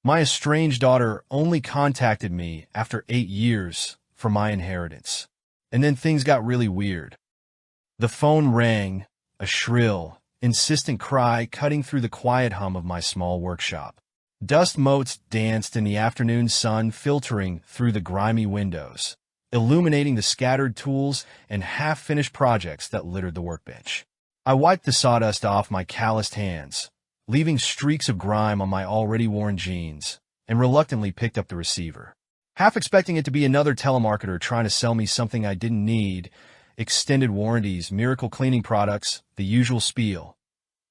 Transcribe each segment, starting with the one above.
My estranged daughter only contacted me after 8 years for my inheritance. And then things got really weird. The phone rang, a shrill, insistent cry cutting through the quiet hum of my small workshop. Dust motes danced in the afternoon sun, filtering through the grimy windows, illuminating the scattered tools and half-finished projects that littered the workbench. I wiped the sawdust off my calloused hands, leaving streaks of grime on my already worn jeans, and reluctantly picked up the receiver. Half expecting it to be another telemarketer trying to sell me something I didn't need, extended warranties, miracle cleaning products, the usual spiel.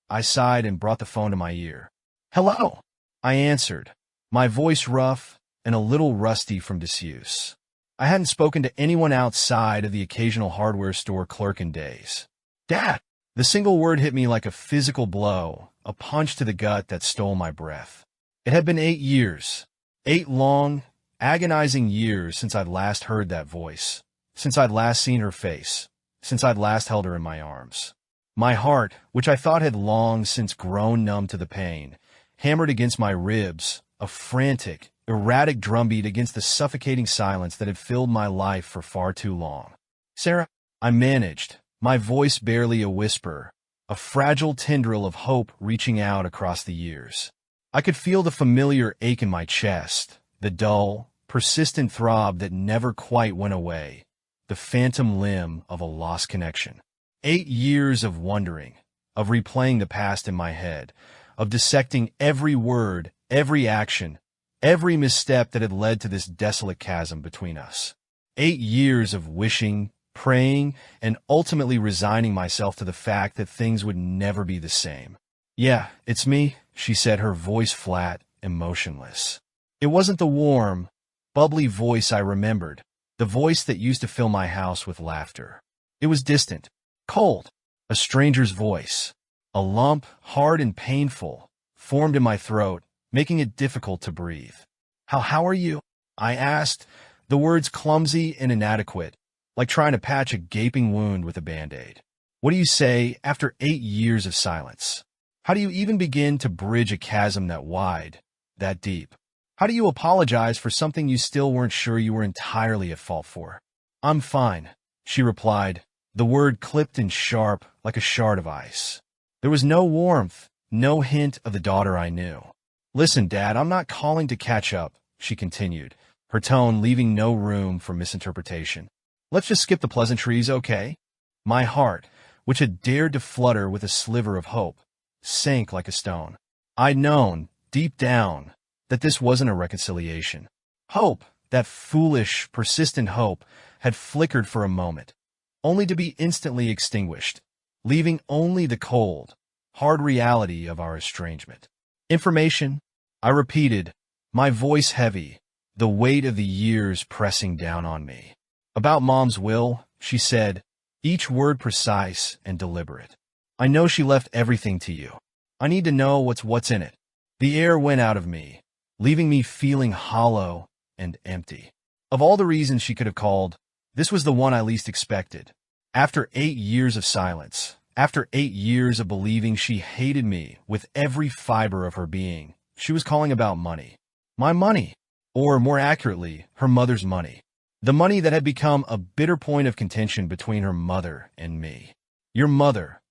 I sighed and brought the phone to my ear. "Hello," I answered, my voice rough and a little rusty from disuse. I hadn't spoken to anyone outside of the occasional hardware store clerk in days. "Dad." The single word hit me like a physical blow, a punch to the gut that stole my breath. It had been 8 years. 8 long, agonizing years since I'd last heard that voice, since I'd last seen her face, since I'd last held her in my arms. My heart, which I thought had long since grown numb to the pain, hammered against my ribs, a frantic, erratic drumbeat against the suffocating silence that had filled my life for far too long. "Sarah," I managed, my voice barely a whisper, a fragile tendril of hope reaching out across the years. I could feel the familiar ache in my chest, the dull, persistent throb that never quite went away, the phantom limb of a lost connection. 8 years of wondering, of replaying the past in my head, of dissecting every word, every action, every misstep that had led to this desolate chasm between us. 8 years of wishing, praying, and ultimately resigning myself to the fact that things would never be the same. "Yeah, it's me," she said, her voice flat and motionless. It wasn't the warm, bubbly voice I remembered, the voice that used to fill my house with laughter. It was distant, cold, a stranger's voice. A lump, hard and painful, formed in my throat, making it difficult to breathe. How are you?" I asked, the words clumsy and inadequate, like trying to patch a gaping wound with a Band-Aid. What do you say after 8 years of silence? How do you even begin to bridge a chasm that wide, that deep? How do you apologize for something you still weren't sure you were entirely at fault for? "I'm fine," she replied, the word clipped and sharp like a shard of ice. There was no warmth, no hint of the daughter I knew. "Listen, Dad, I'm not calling to catch up," she continued, her tone leaving no room for misinterpretation. "Let's just skip the pleasantries, okay?" My heart, which had dared to flutter with a sliver of hope, sank like a stone. I'd known, deep down, that this wasn't a reconciliation. Hope, that foolish, persistent hope, had flickered for a moment, only to be instantly extinguished, leaving only the cold, hard reality of our estrangement. "Information," I repeated, my voice heavy, the weight of the years pressing down on me. "About Mom's will," she said, each word precise and deliberate. "I know she left everything to you. I need to know what's in it." The air went out of me, leaving me feeling hollow and empty. Of all the reasons she could have called, this was the one I least expected. After 8 years of silence, after 8 years of believing she hated me with every fiber of her being, she was calling about money. My money, or more accurately, her mother's money. The money that had become a bitter point of contention between her mother and me. "Your mother,"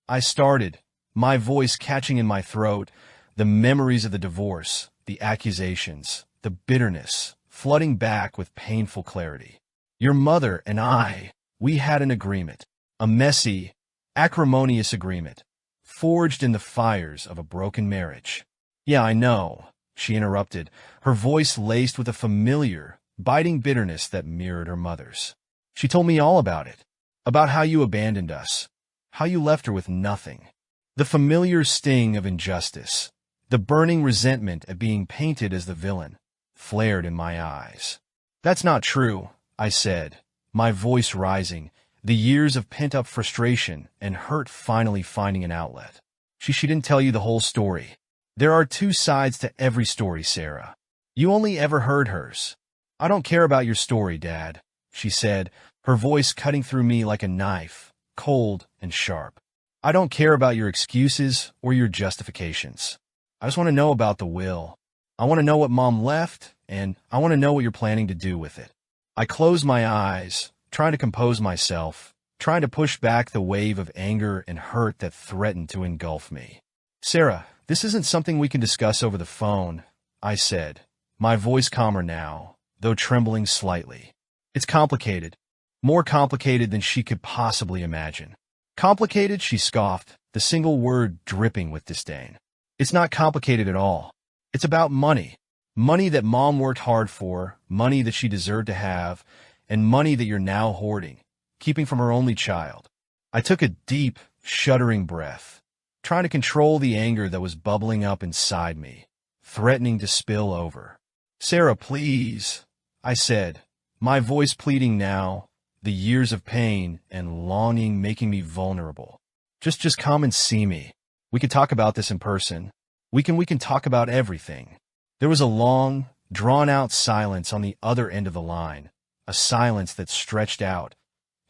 I started, my voice catching in my throat, the memories of the divorce, the accusations, the bitterness, flooding back with painful clarity. "Your mother and I, we had an agreement, a messy, acrimonious agreement, forged in the fires of a broken marriage." "Yeah, I know," she interrupted, her voice laced with a familiar, biting bitterness that mirrored her mother's. "She told me all about it, about how you abandoned us, how you left her with nothing." The familiar sting of injustice, the burning resentment at being painted as the villain, flared in my eyes. "That's not true," I said, my voice rising, the years of pent-up frustration and hurt finally finding an outlet. She didn't tell you the whole story. There are 2 sides to every story, Sarah. You only ever heard hers. "I don't care about your story, Dad," she said, her voice cutting through me like a knife, cold and sharp. "I don't care about your excuses or your justifications. I just want to know about the will." I want to know what Mom left, and I want to know what you're planning to do with it. I closed my eyes, trying to compose myself, trying to push back the wave of anger and hurt that threatened to engulf me. Sarah, this isn't something we can discuss over the phone, I said, my voice calmer now, though trembling slightly. It's complicated. More complicated than she could possibly imagine. Complicated, she scoffed, the single word dripping with disdain. It's not complicated at all. It's about money. Money that Mom worked hard for, money that she deserved to have, and money that you're now hoarding, keeping from her only child. I took a deep, shuddering breath, trying to control the anger that was bubbling up inside me, threatening to spill over. Sarah, please, I said, my voice pleading now, the years of pain and longing making me vulnerable. Just come and see me. We could talk about this in person. We can talk about everything. There was a long, drawn-out silence on the other end of the line, a silence that stretched out,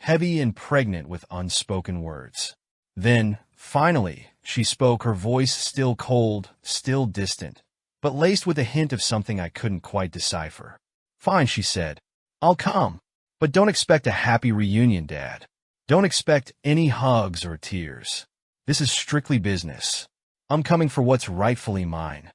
heavy and pregnant with unspoken words. Then, finally, she spoke, her voice still cold, still distant, but laced with a hint of something I couldn't quite decipher. Fine, she said. I'll come. But don't expect a happy reunion, Dad. Don't expect any hugs or tears. This is strictly business. I'm coming for what's rightfully mine.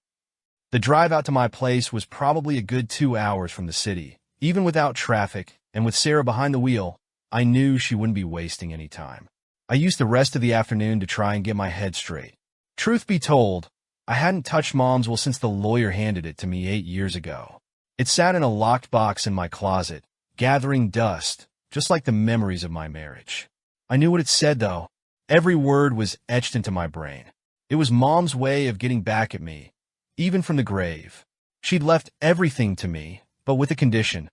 The drive out to my place was probably a good 2 hours from the city. Even without traffic, and with Sarah behind the wheel, I knew she wouldn't be wasting any time. I used the rest of the afternoon to try and get my head straight. Truth be told, I hadn't touched Mom's will since the lawyer handed it to me 8 years ago. It sat in a locked box in my closet, gathering dust, just like the memories of my marriage. I knew what it said, though. Every word was etched into my brain. It was Mom's way of getting back at me, even from the grave. She'd left everything to me, but with a condition.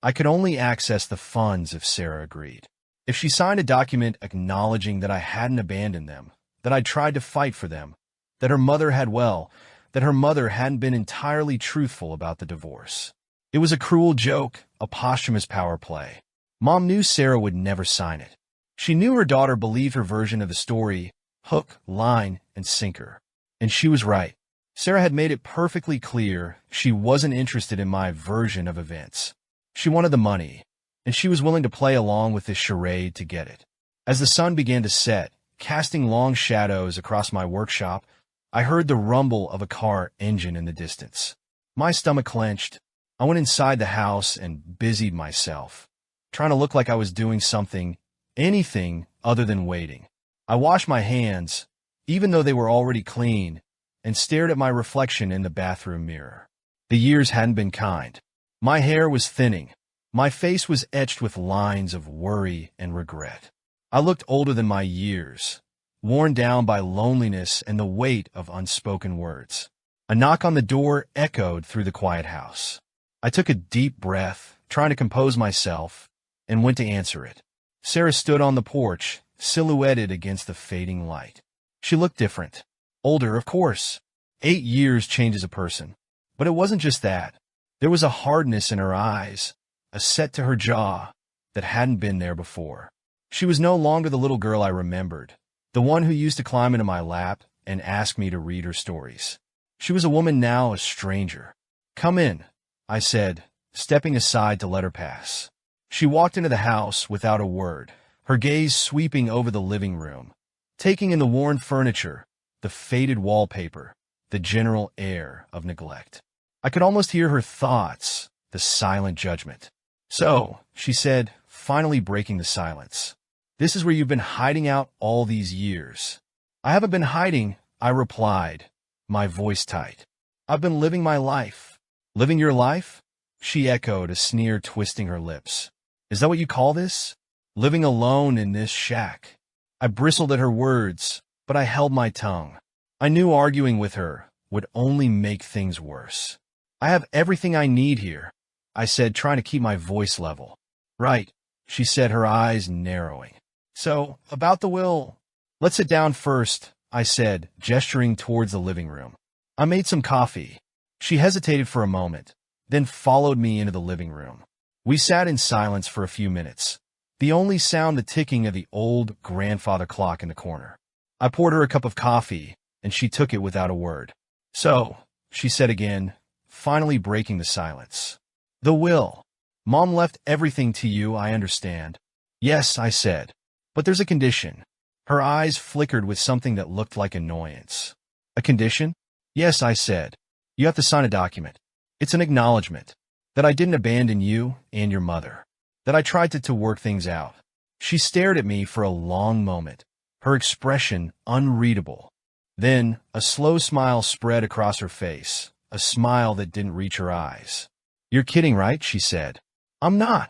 I could only access the funds if Sarah agreed. If she signed a document acknowledging that I hadn't abandoned them, that I'd tried to fight for them, that her mother hadn't been entirely truthful about the divorce. It was a cruel joke, a posthumous power play. Mom knew Sarah would never sign it. She knew her daughter believed her version of the story, hook, line, and sinker. And she was right. Sarah had made it perfectly clear she wasn't interested in my version of events. She wanted the money, and she was willing to play along with this charade to get it. As the sun began to set, casting long shadows across my workshop, I heard the rumble of a car engine in the distance. My stomach clenched. I went inside the house and busied myself, trying to look like I was doing something, anything other than waiting. I washed my hands, even though they were already clean, and stared at my reflection in the bathroom mirror. The years hadn't been kind. My hair was thinning. My face was etched with lines of worry and regret. I looked older than my years, worn down by loneliness and the weight of unspoken words. A knock on the door echoed through the quiet house. I took a deep breath, trying to compose myself, and went to answer it. Sarah stood on the porch, silhouetted against the fading light. She looked different. Older, of course. 8 years changes a person. But it wasn't just that. There was a hardness in her eyes, a set to her jaw, that hadn't been there before. She was no longer the little girl I remembered, the one who used to climb into my lap and ask me to read her stories. She was a woman now, a stranger. Come in, I said, stepping aside to let her pass. She walked into the house without a word, her gaze sweeping over the living room, taking in the worn furniture, the faded wallpaper, the general air of neglect. I could almost hear her thoughts, the silent judgment. So, she said, finally breaking the silence, this is where you've been hiding out all these years. I haven't been hiding, I replied, my voice tight. I've been living my life. Living your life? She echoed, a sneer twisting her lips. Is that what you call this? Living alone in this shack? I bristled at her words, but I held my tongue. I knew arguing with her would only make things worse. I have everything I need here, I said, trying to keep my voice level. Right, she said, her eyes narrowing. So, about the will. Let's sit down first, I said, gesturing towards the living room. I made some coffee. She hesitated for a moment, then followed me into the living room. We sat in silence for a few minutes, the only sound the ticking of the old grandfather clock in the corner. I poured her a cup of coffee, and she took it without a word. So, she said again, finally breaking the silence. The will. Mom left everything to you, I understand. Yes, I said. But there's a condition. Her eyes flickered with something that looked like annoyance. A condition? Yes, I said. You have to sign a document. It's an acknowledgement that I didn't abandon you and your mother, that I tried to work things out. She stared at me for a long moment, her expression unreadable. Then, a slow smile spread across her face, a smile that didn't reach her eyes. You're kidding, right? She said. I'm not,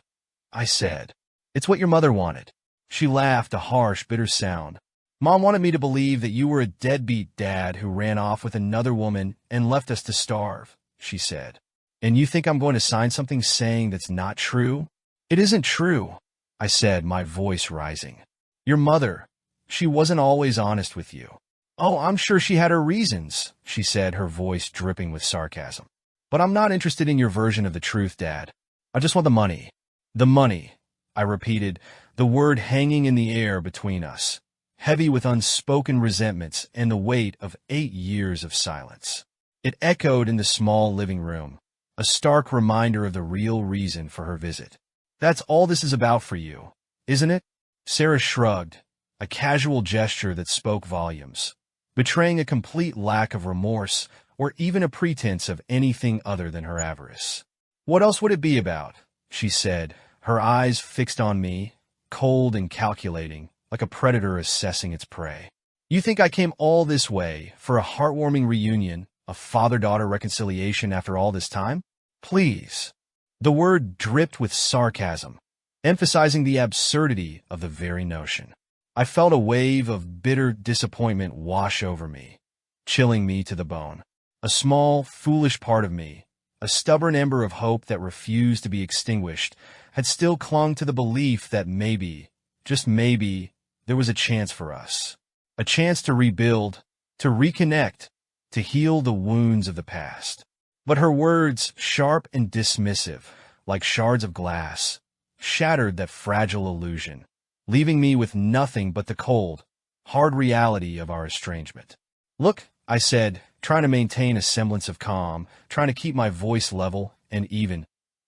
I said. It's what your mother wanted. She laughed, a harsh, bitter sound. Mom wanted me to believe that you were a deadbeat dad who ran off with another woman and left us to starve, she said. And you think I'm going to sign something saying that's not true? It isn't true, I said, my voice rising. Your mother, she wasn't always honest with you. Oh, I'm sure she had her reasons, she said, her voice dripping with sarcasm. But I'm not interested in your version of the truth, Dad. I just want the money. The money, I repeated, the word hanging in the air between us, heavy with unspoken resentments and the weight of 8 years of silence. It echoed in the small living room, a stark reminder of the real reason for her visit. That's all this is about for you, isn't it? Sarah shrugged, a casual gesture that spoke volumes, betraying a complete lack of remorse or even a pretense of anything other than her avarice. What else would it be about? She said, her eyes fixed on me, cold and calculating, like a predator assessing its prey. You think I came all this way for a heartwarming reunion, a father-daughter reconciliation after all this time? Please. The word dripped with sarcasm, emphasizing the absurdity of the very notion. I felt a wave of bitter disappointment wash over me, chilling me to the bone. A small, foolish part of me, a stubborn ember of hope that refused to be extinguished, had still clung to the belief that maybe, just maybe, there was a chance for us. A chance to rebuild, to reconnect, to heal the wounds of the past. But her words, sharp and dismissive, like shards of glass, shattered that fragile illusion, leaving me with nothing but the cold, hard reality of our estrangement. Look, I said, trying to maintain a semblance of calm, trying to keep my voice level and even.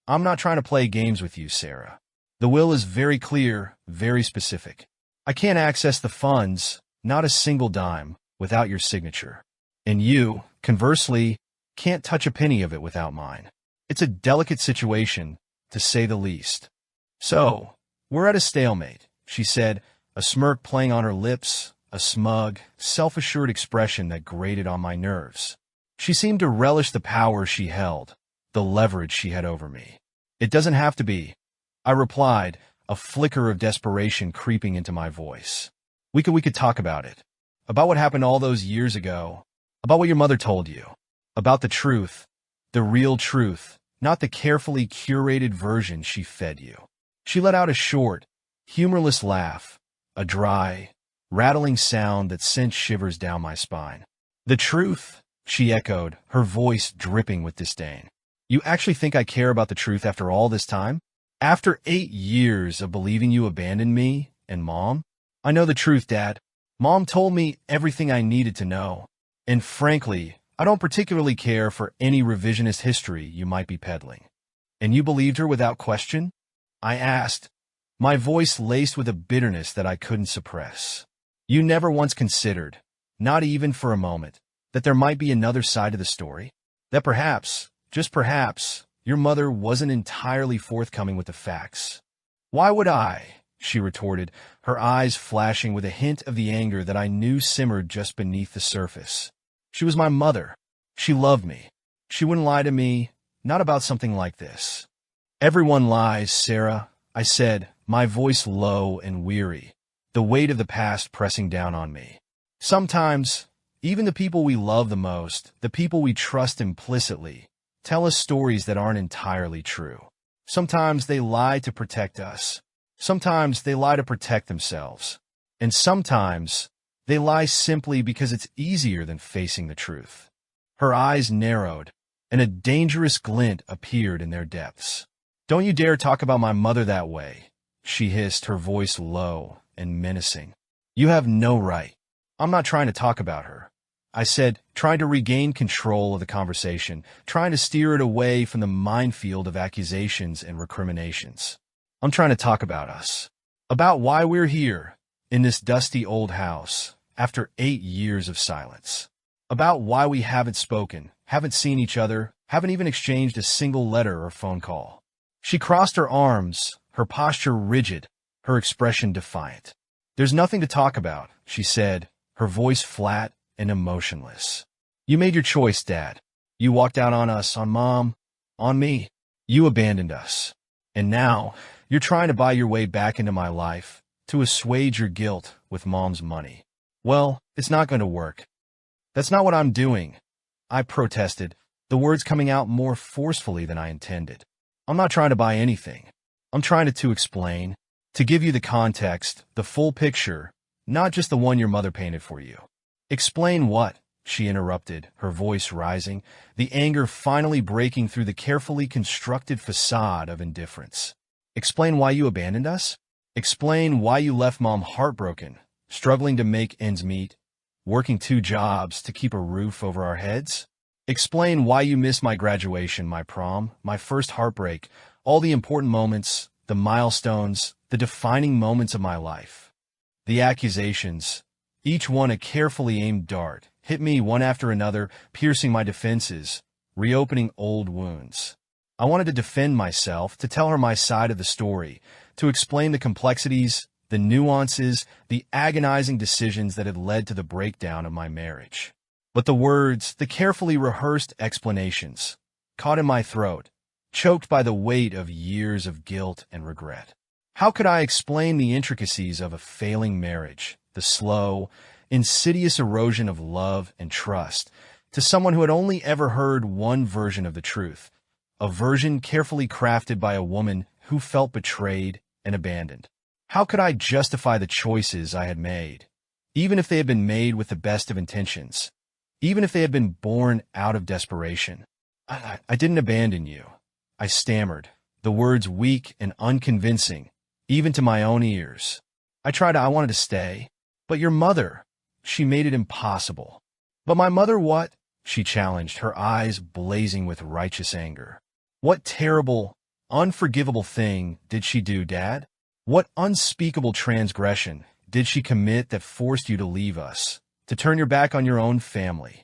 I'm not trying to play games with you, Sarah. The will is very clear, very specific. I can't access the funds, not a single dime, without your signature. And you, conversely, can't touch a penny of it without mine. It's a delicate situation, to say the least. So, we're at a stalemate, she said, a smirk playing on her lips, a smug, self-assured expression that grated on my nerves. She seemed to relish the power she held, the leverage she had over me. It doesn't have to be, I replied, a flicker of desperation creeping into my voice. We could talk about it. About what happened all those years ago. About what your mother told you. About the truth. The real truth, not the carefully curated version she fed you. She let out a short, humorless laugh, a dry, rattling sound that sent shivers down my spine. The truth, she echoed, her voice dripping with disdain. You actually think I care about the truth after all this time? After 8 years of believing you abandoned me and Mom? I know the truth, Dad. Mom told me everything I needed to know. And frankly, I don't particularly care for any revisionist history you might be peddling. And you believed her without question? I asked, my voice laced with a bitterness that I couldn't suppress. You never once considered, not even for a moment, that there might be another side of the story? That perhaps, just perhaps, your mother wasn't entirely forthcoming with the facts. Why would I? She retorted, her eyes flashing with a hint of the anger that I knew simmered just beneath the surface. She was my mother. She loved me. She wouldn't lie to me, not about something like this. Everyone lies, Sarah, I said, my voice low and weary, the weight of the past pressing down on me. Sometimes, even the people we love the most, the people we trust implicitly, tell us stories that aren't entirely true. Sometimes they lie to protect us. Sometimes they lie to protect themselves. And sometimes they lie simply because it's easier than facing the truth. Her eyes narrowed, and a dangerous glint appeared in their depths. Don't you dare talk about my mother that way, she hissed, her voice low and menacing. You have no right. I'm not trying to talk about her. I said, trying to regain control of the conversation, trying to steer it away from the minefield of accusations and recriminations. I'm trying to talk about us. About why we're here, in this dusty old house, after 8 years of silence. About why we haven't spoken, haven't seen each other, haven't even exchanged a single letter or phone call. She crossed her arms, her posture rigid, her expression defiant. There's nothing to talk about, she said, her voice flat and emotionless. You made your choice, Dad. You walked out on us, on Mom, on me. You abandoned us. And now, you're trying to buy your way back into my life, to assuage your guilt with Mom's money. Well, it's not going to work. That's not what I'm doing. I protested, the words coming out more forcefully than I intended. I'm not trying to buy anything. I'm trying to explain, to give you the context, the full picture, not just the one your mother painted for you. Explain what? She interrupted, her voice rising, the anger finally breaking through the carefully constructed facade of indifference. Explain why you abandoned us? Explain why you left Mom heartbroken, struggling to make ends meet, working 2 jobs to keep a roof over our heads? Explain why you missed my graduation, my prom, my first heartbreak, all the important moments, the milestones, the defining moments of my life. The accusations, each one a carefully aimed dart, hit me one after another, piercing my defenses, reopening old wounds. I wanted to defend myself, to tell her my side of the story, to explain the complexities, the nuances, the agonizing decisions that had led to the breakdown of my marriage. But the words, the carefully rehearsed explanations, caught in my throat, choked by the weight of years of guilt and regret. How could I explain the intricacies of a failing marriage, the slow, insidious erosion of love and trust, to someone who had only ever heard one version of the truth, a version carefully crafted by a woman who felt betrayed and abandoned? How could I justify the choices I had made, even if they had been made with the best of intentions, even if they had been born out of desperation? I didn't abandon you, I stammered, the words weak and unconvincing, even to my own ears. I wanted to stay. But your mother, she made it impossible. But my mother what? She challenged, her eyes blazing with righteous anger. What terrible, unforgivable thing did she do, Dad? What unspeakable transgression did she commit that forced you to leave us, to turn your back on your own family?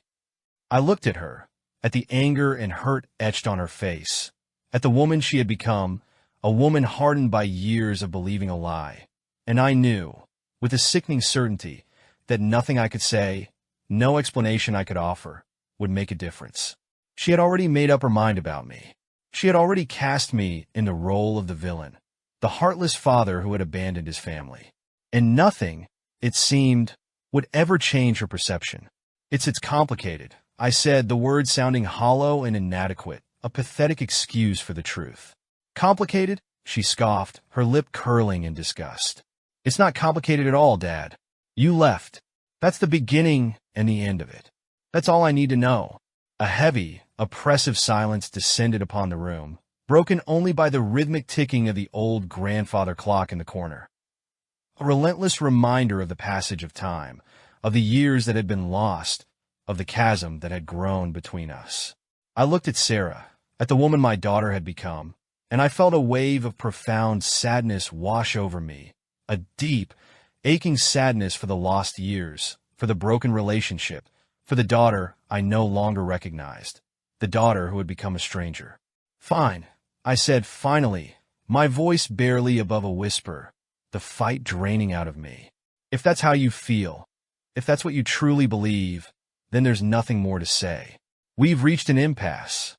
I looked at her, at the anger and hurt etched on her face, at the woman she had become, a woman hardened by years of believing a lie. And I knew, with a sickening certainty, that nothing I could say, no explanation I could offer, would make a difference. She had already made up her mind about me. She had already cast me in the role of the villain, the heartless father who had abandoned his family. And nothing, it seemed, would ever change her perception. It's complicated, I said, the words sounding hollow and inadequate, a pathetic excuse for the truth. Complicated? She scoffed, her lip curling in disgust. It's not complicated at all, Dad. You left. That's the beginning and the end of it. That's all I need to know. A heavy, oppressive silence descended upon the room, broken only by the rhythmic ticking of the old grandfather clock in the corner. A relentless reminder of the passage of time, of the years that had been lost, of the chasm that had grown between us. I looked at Sarah, at the woman my daughter had become, and I felt a wave of profound sadness wash over me, a deep, aching sadness for the lost years, for the broken relationship, for the daughter I no longer recognized, the daughter who had become a stranger. Fine, I said finally, my voice barely above a whisper, the fight draining out of me. If that's how you feel, if that's what you truly believe, then there's nothing more to say. We've reached an impasse.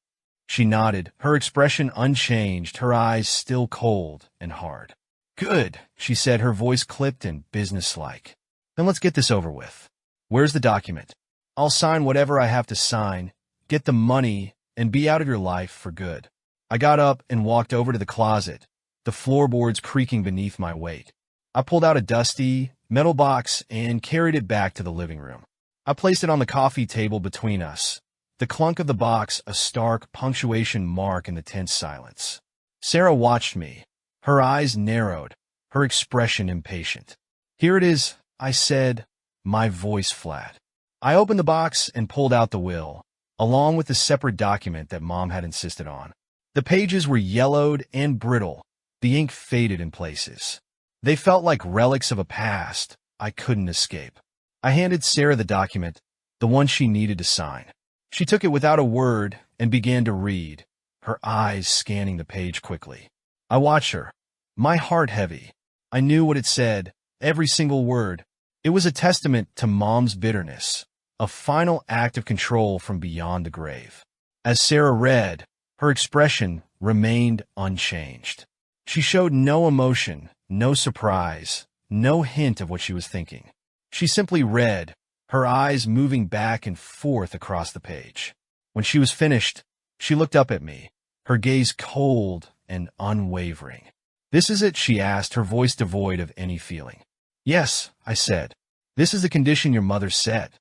She nodded, her expression unchanged, her eyes still cold and hard. Good, she said, her voice clipped and businesslike. Then let's get this over with. Where's the document? I'll sign whatever I have to sign, get the money, and be out of your life for good. I got up and walked over to the closet, the floorboards creaking beneath my weight. I pulled out a dusty, metal box and carried it back to the living room. I placed it on the coffee table between us, the clunk of the box a stark punctuation mark in the tense silence. Sarah watched me, her eyes narrowed, her expression impatient. Here it is, I said, my voice flat. I opened the box and pulled out the will, along with the separate document that Mom had insisted on. The pages were yellowed and brittle, the ink faded in places. They felt like relics of a past I couldn't escape. I handed Sarah the document, the one she needed to sign. She took it without a word and began to read, her eyes scanning the page quickly. I watched her, my heart heavy. I knew what it said, every single word. It was a testament to Mom's bitterness, a final act of control from beyond the grave. As Sarah read, her expression remained unchanged. She showed no emotion, no surprise, no hint of what she was thinking. She simply read, her eyes moving back and forth across the page. When she was finished, she looked up at me, her gaze cold and unwavering. "This is it?" she asked, her voice devoid of any feeling. "Yes," I said. "This is the condition your mother set.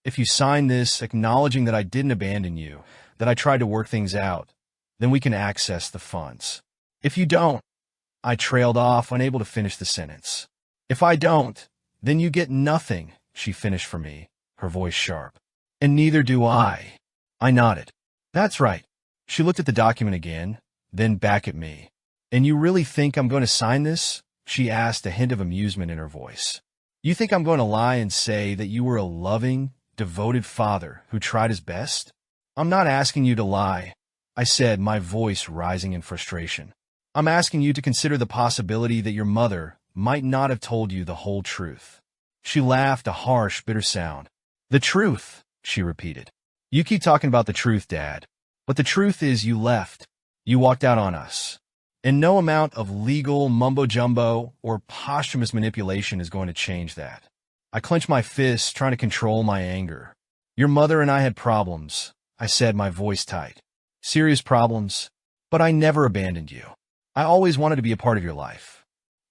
If you sign this, acknowledging that I didn't abandon you, that I tried to work things out, then we can access the funds. If you don't," I trailed off, unable to finish the sentence. "If I don't, then you get nothing," she finished for me, her voice sharp. "And neither do I." I nodded. "That's right." She looked at the document again, then back at me. "And you really think I'm going to sign this?" she asked, a hint of amusement in her voice. "You think I'm going to lie and say that you were a loving, devoted father who tried his best?" "I'm not asking you to lie," I said, my voice rising in frustration. "I'm asking you to consider the possibility that your mother might not have told you the whole truth." She laughed, a harsh, bitter sound. "The truth," she repeated. "You keep talking about the truth, Dad. But the truth is you left. You walked out on us. And no amount of legal mumbo-jumbo or posthumous manipulation is going to change that." I clenched my fists, trying to control my anger. "Your mother and I had problems," I said, my voice tight. "Serious problems. But I never abandoned you. I always wanted to be a part of your life."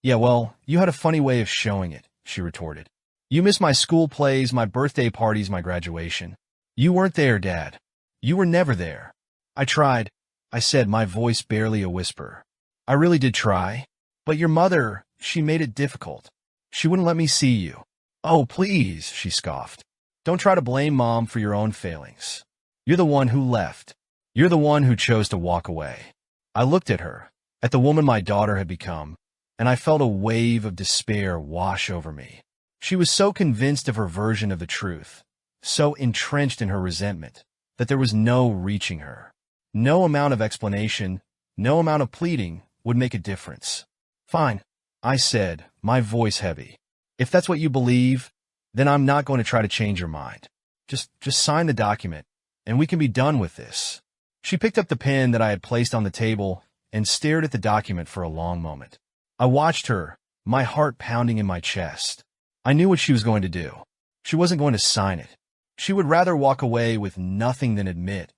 "Yeah, well, you had a funny way of showing it," she retorted. "You missed my school plays, my birthday parties, my graduation. You weren't there, Dad. You were never there." "I tried," I said, my voice barely a whisper. "I really did try. But your mother, she made it difficult. She wouldn't let me see you." "Oh, please," she scoffed. "Don't try to blame Mom for your own failings. You're the one who left. You're the one who chose to walk away." I looked at her, at the woman my daughter had become, and I felt a wave of despair wash over me. She was so convinced of her version of the truth, so entrenched in her resentment, that there was no reaching her. No amount of explanation, no amount of pleading would make a difference. "Fine," I said, my voice heavy. "If that's what you believe, then I'm not going to try to change your mind. Just sign the document, and we can be done with this." She picked up the pen that I had placed on the table and stared at the document for a long moment. I watched her, my heart pounding in my chest. I knew what she was going to do. She wasn't going to sign it. She would rather walk away with nothing than admit,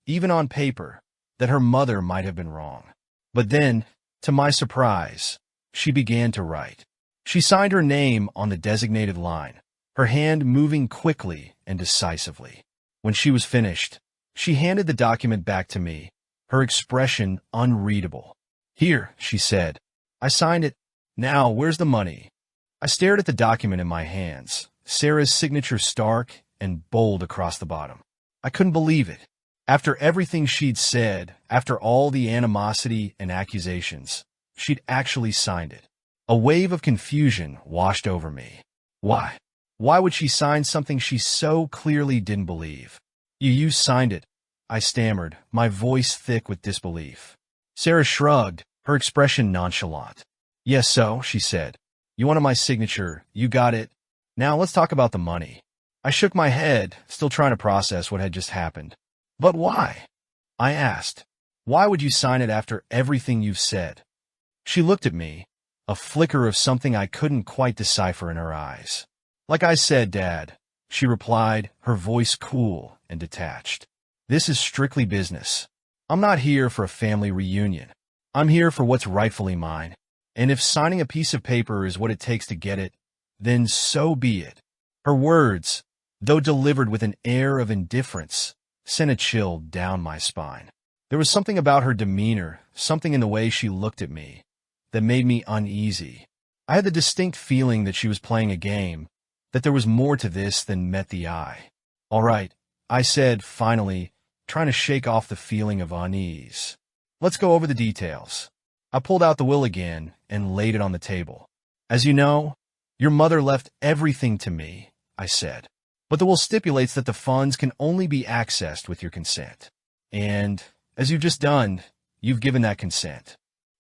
even on paper, that her mother might have been wrong. But then, to my surprise, she began to write. She signed her name on the designated line, her hand moving quickly and decisively. When she was finished, she handed the document back to me, her expression unreadable. "Here," she said. "I signed it. Now, where's the money?" I stared at the document in my hands, Sarah's signature stark and bold across the bottom. I couldn't believe it. After everything she'd said, after all the animosity and accusations, she'd actually signed it. A wave of confusion washed over me. Why? Why would she sign something she so clearly didn't believe? You signed it," I stammered, my voice thick with disbelief. Sarah shrugged, her expression nonchalant. "Yes, so," she said. "You wanted my signature. You got it. Now let's talk about the money." I shook my head, still trying to process what had just happened. "But why?" I asked. "Why would you sign it after everything you've said?" She looked at me, a flicker of something I couldn't quite decipher in her eyes. "Like I said, Dad," she replied, her voice cool and detached. "This is strictly business. I'm not here for a family reunion. I'm here for what's rightfully mine. And if signing a piece of paper is what it takes to get it, then so be it." Her words, though delivered with an air of indifference, sent a chill down my spine. There was something about her demeanor, something in the way she looked at me, that made me uneasy. I had the distinct feeling that she was playing a game, that there was more to this than met the eye. All right, I said, finally, trying to shake off the feeling of unease. Let's go over the details. I pulled out the will again and laid it on the table. As you know, your mother left everything to me, I said. But the will stipulates that the funds can only be accessed with your consent. And, as you've just done, you've given that consent.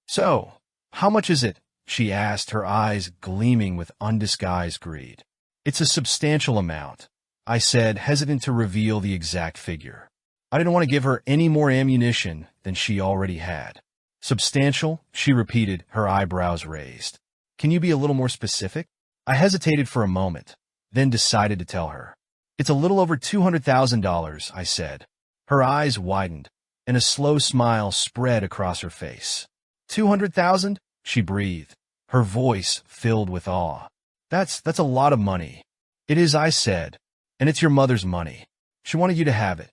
So, how much is it? She asked, her eyes gleaming with undisguised greed. It's a substantial amount, I said, hesitant to reveal the exact figure. I didn't want to give her any more ammunition than she already had. Substantial? She repeated, her eyebrows raised. Can you be a little more specific? I hesitated for a moment, then decided to tell her. It's a little over $200,000, I said. Her eyes widened, and a slow smile spread across her face. 200,000? She breathed, her voice filled with awe. That's a lot of money. It is, I said, and it's your mother's money. She wanted you to have it.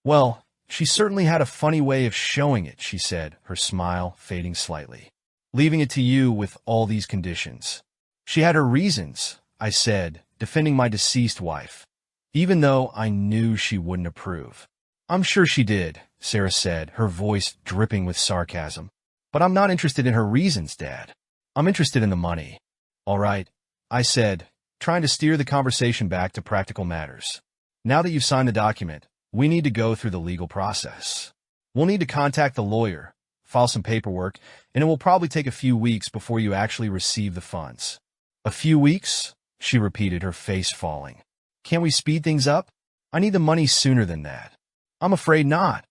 Well, she certainly had a funny way of showing it, she said, her smile fading slightly. Leaving it to you with all these conditions. She had her reasons, I said, defending my deceased wife, even though I knew she wouldn't approve. I'm sure she did, Sarah said, her voice dripping with sarcasm. But I'm not interested in her reasons, Dad. I'm interested in the money. All right, I said, trying to steer the conversation back to practical matters. Now that you've signed the document, we need to go through the legal process. We'll need to contact the lawyer, file some paperwork, and it will probably take a few weeks before you actually receive the funds. A few weeks? She repeated, her face falling. Can't we speed things up? I need the money sooner than that. I'm afraid not,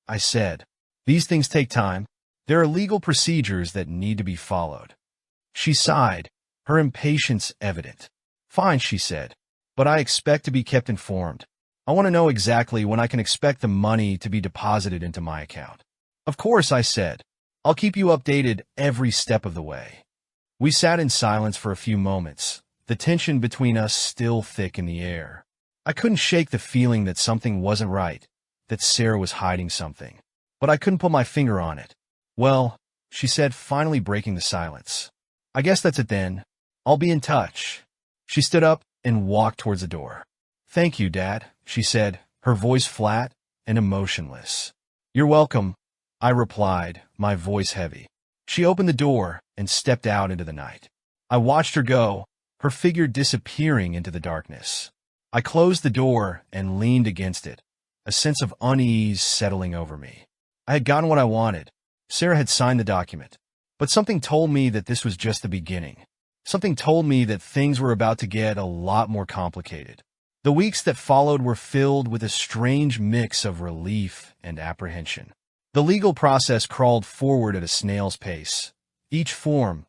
I said. These things take time. There are legal procedures that need to be followed. She sighed, her impatience evident. Fine, she said, but I expect to be kept informed. I want to know exactly when I can expect the money to be deposited into my account. Of course, I said. I'll keep you updated every step of the way. We sat in silence for a few moments, the tension between us still thick in the air. I couldn't shake the feeling that something wasn't right, that Sarah was hiding something. But I couldn't put my finger on it. Well, she said, finally breaking the silence. I guess that's it then. I'll be in touch. She stood up and walked towards the door. Thank you, Dad, she said, her voice flat and emotionless. You're welcome, I replied, my voice heavy. She opened the door and stepped out into the night. I watched her go, her figure disappearing into the darkness. I closed the door and leaned against it, a sense of unease settling over me. I had gotten what I wanted. Sarah had signed the document. But something told me that this was just the beginning. Something told me that things were about to get a lot more complicated. The weeks that followed were filled with a strange mix of relief and apprehension. The legal process crawled forward at a snail's pace. Each form,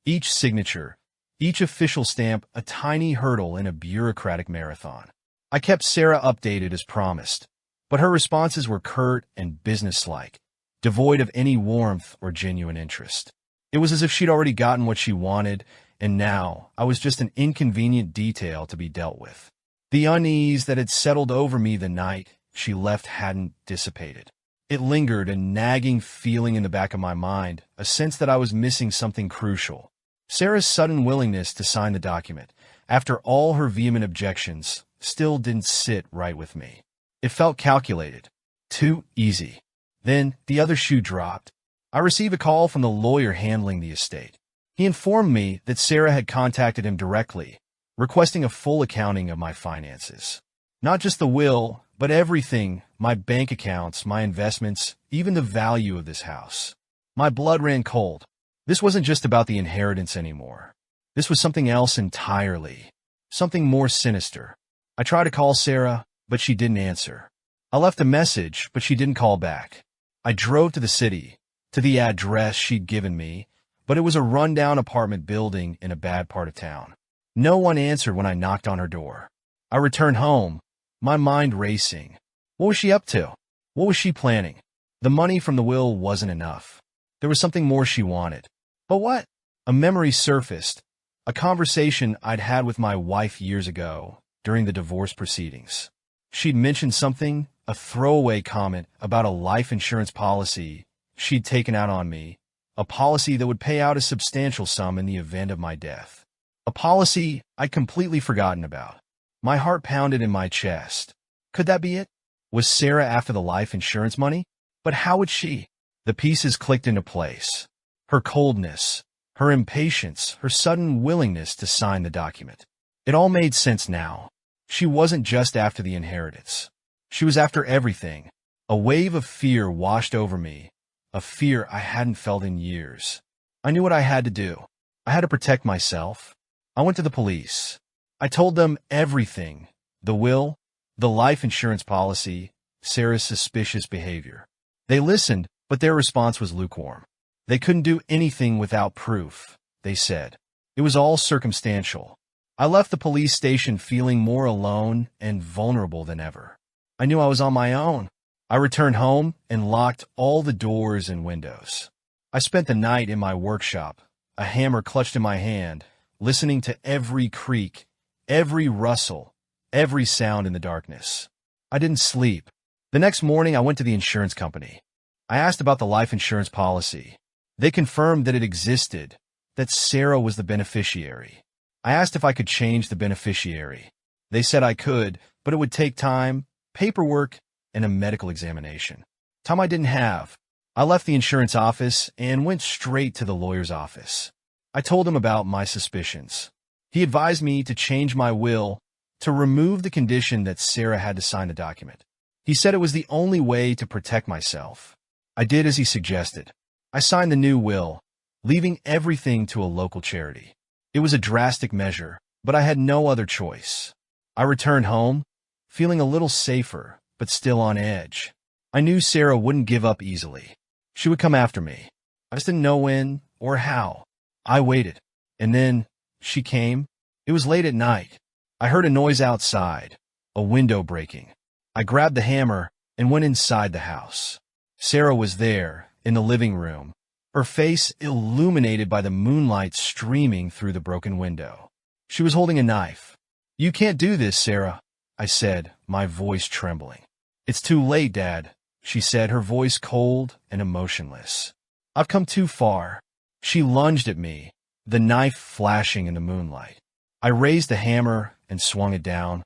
each signature, each official stamp a tiny hurdle in a bureaucratic marathon. I kept Sarah updated as promised, but her responses were curt and businesslike, devoid of any warmth or genuine interest. It was as if she'd already gotten what she wanted, and now I was just an inconvenient detail to be dealt with. The unease that had settled over me the night she left hadn't dissipated. It lingered, a nagging feeling in the back of my mind, a sense that I was missing something crucial. Sarah's sudden willingness to sign the document, after all her vehement objections, still didn't sit right with me. It felt calculated. Too easy. Then the other shoe dropped. I received a call from the lawyer handling the estate. He informed me that Sarah had contacted him directly, requesting a full accounting of my finances. Not just the will, but everything, my bank accounts, my investments, even the value of this house. My blood ran cold. This wasn't just about the inheritance anymore. This was something else entirely. Something more sinister. I tried to call Sarah, but she didn't answer. I left a message, but she didn't call back. I drove to the city, to the address she'd given me, but it was a rundown apartment building in a bad part of town. No one answered when I knocked on her door. I returned home, my mind racing. What was she up to? What was she planning? The money from the will wasn't enough. There was something more she wanted. But what? A memory surfaced, a conversation I'd had with my wife years ago during the divorce proceedings. She'd mentioned something, a throwaway comment about a life insurance policy she'd taken out on me, a policy that would pay out a substantial sum in the event of my death. A policy I'd completely forgotten about. My heart pounded in my chest. Could that be it? Was Sarah after the life insurance money? But how would she? The pieces clicked into place. Her coldness, her impatience, her sudden willingness to sign the document. It all made sense now. She wasn't just after the inheritance. She was after everything. A wave of fear washed over me, a fear I hadn't felt in years. I knew what I had to do. I had to protect myself. I went to the police. I told them everything. The will, the life insurance policy, Sarah's suspicious behavior. They listened, but their response was lukewarm. They couldn't do anything without proof, they said. It was all circumstantial. I left the police station feeling more alone and vulnerable than ever. I knew I was on my own. I returned home and locked all the doors and windows. I spent the night in my workshop, a hammer clutched in my hand, listening to every creak, every rustle, every sound in the darkness. I didn't sleep. The next morning, I went to the insurance company. I asked about the life insurance policy. They confirmed that it existed, that Sarah was the beneficiary. I asked if I could change the beneficiary. They said I could, but it would take time, paperwork, and a medical examination. Time I didn't have. I left the insurance office and went straight to the lawyer's office. I told him about my suspicions. He advised me to change my will, to remove the condition that Sarah had to sign the document. He said it was the only way to protect myself. I did as he suggested. I signed the new will, leaving everything to a local charity. It was a drastic measure, but I had no other choice. I returned home, feeling a little safer, but still on edge. I knew Sarah wouldn't give up easily. She would come after me. I just didn't know when or how. I waited, and then she came. It was late at night. I heard a noise outside, a window breaking. I grabbed the hammer and went inside the house. Sarah was there, in the living room, her face illuminated by the moonlight streaming through the broken window. She was holding a knife. "You can't do this, Sarah," I said, my voice trembling. "It's too late, Dad," she said, her voice cold and emotionless. "I've come too far." She lunged at me, the knife flashing in the moonlight. I raised the hammer and swung it down.